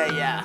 botella.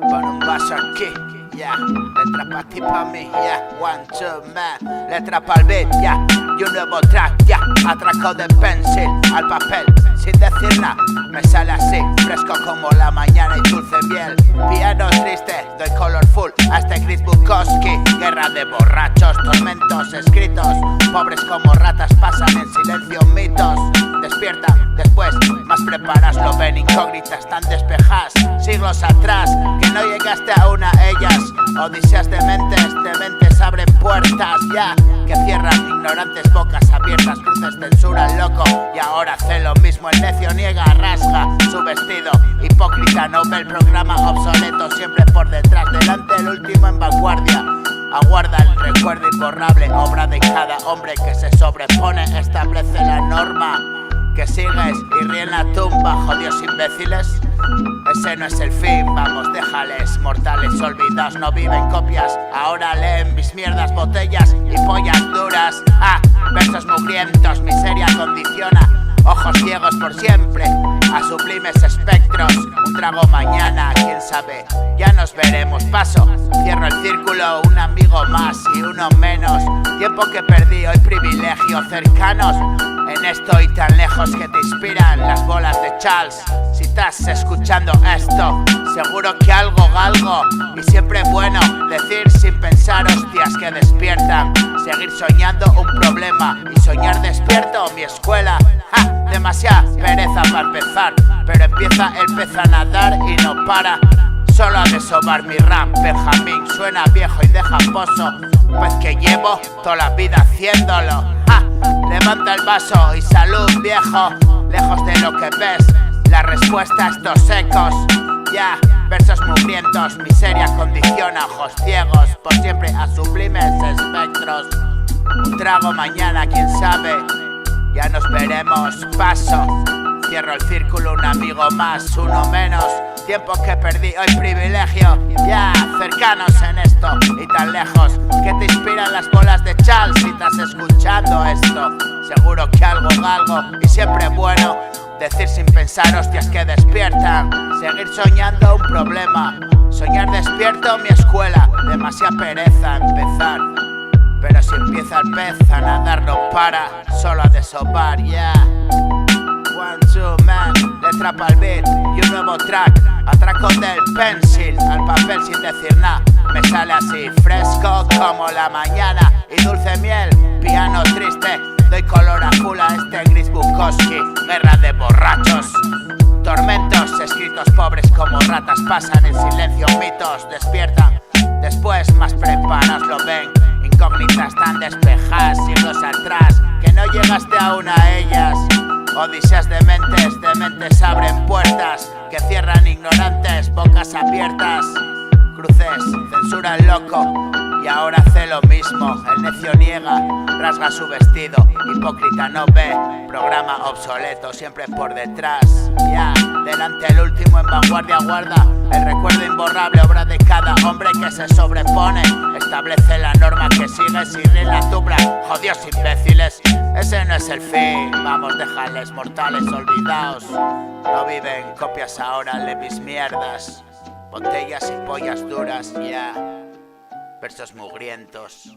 Pon un vaso aquí, ya. Letra pa' ti, pa' mí, ya. 1, 2, man. Letra pa'l beat, ya. Y un nuevo track, ya. Atraco de pencil al papel, sin decir nada. Me sale así, fresco como la mañana y dulce miel. Piano triste, doy colorful a este Chris Bukowski. Guerra de borrachos, tormentos escritos. Pobres como ratas pasan en silencio mitos. Despierta, después, más preparadas lo ven. Incógnitas tan despejadas, siglos atrás, que no llegaste a una ellas. Odiseas de mentes abren puertas, ya. Que cierran ignorantes bocas abiertas, cruces censuran loco. Y ahora hace lo mismo, el necio niega, rasga su vestido. Hipócrita no ve el programa obsoleto, siempre por detrás, delante el último en vanguardia. Aguarda el recuerdo imborrable, obra de cada hombre que se sobrepone, establece la norma. Que sigues y ríe en la tumba, jodidos imbéciles. Ese no es el fin, vamos, déjales. Mortales olvidados, no viven copias. Ahora leen mis mierdas, botellas y pollas duras. Versos mugrientos, miseria condiciona. Ojos ciegos por siempre, a sublimes espectros. Un trago mañana, quién sabe, ya nos veremos. Paso, cierro el círculo, un amigo más y uno menos. Tiempo que perdí, hoy privilegio, cercanos. En esto y tan lejos que te inspiran las bolas de Charles. Si estás escuchando esto, seguro que algo galgo. Y siempre bueno decir sin pensar hostias que despiertan. Seguir soñando un problema y soñar despierto mi escuela. Demasiada pereza para empezar, pero empieza el pez a nadar y no para. Solo a desovar mi rap, Benjamín suena viejo y deja pozo. Pues que llevo toda la vida haciéndolo. Levanta el vaso y salud viejo. Lejos de lo que ves, la respuesta a estos ecos. Ya, versos mugrientos, miseria condiciona. Ojos ciegos, por siempre a sublimes espectros. Un trago mañana, quién sabe, ya nos veremos. Paso, cierro el círculo, un amigo más, uno menos. Tiempo que perdí, hoy privilegio. Ya, cercanos en esto y tan lejos. Que te inspiran las bolas de Charles si estás escuchando esto. Seguro que algo galgo y siempre bueno decir sin pensar hostias que despiertan. Seguir soñando un problema. Soñar despierto mi escuela. Demasiada pereza empezar. Pero si empieza el pez a nadar no para. Solo a desovar, ya. 1, 2, man, letra pa'l beat y un nuevo track. Atraco del pencil al papel sin decir nada. Me sale así, fresco como la mañana y dulce miel. Piano triste, doy color azul a este Chris Bukowski. Guerra de borrachos, tormentos escritos. Pobres como ratas pasan en silencio mitos. Despiertan, después más preparados lo ven. Incógnitas tan despejadas, siglos atrás, que no llegaste aún a ellas. Odiseas de mentes abren puertas. Que cierran ignorantes, bocas abiertas. Cruces, censura el loco. Y ahora hace lo mismo, el necio niega, rasga su vestido. Hipócrita no ve, programa obsoleto, siempre por detrás. Ya, delante el último en vanguardia guarda. El recuerdo imborrable, obra de cada hombre que se sobrepone. Establece la norma que sigue sin ríe en la tumba. Jodidos imbéciles, ese no es el fin. Vamos, déjales mortales olvidados. No viven copias ahora, lee mis mierdas. Botellas y pollas duras, ya. Versos mugrientos.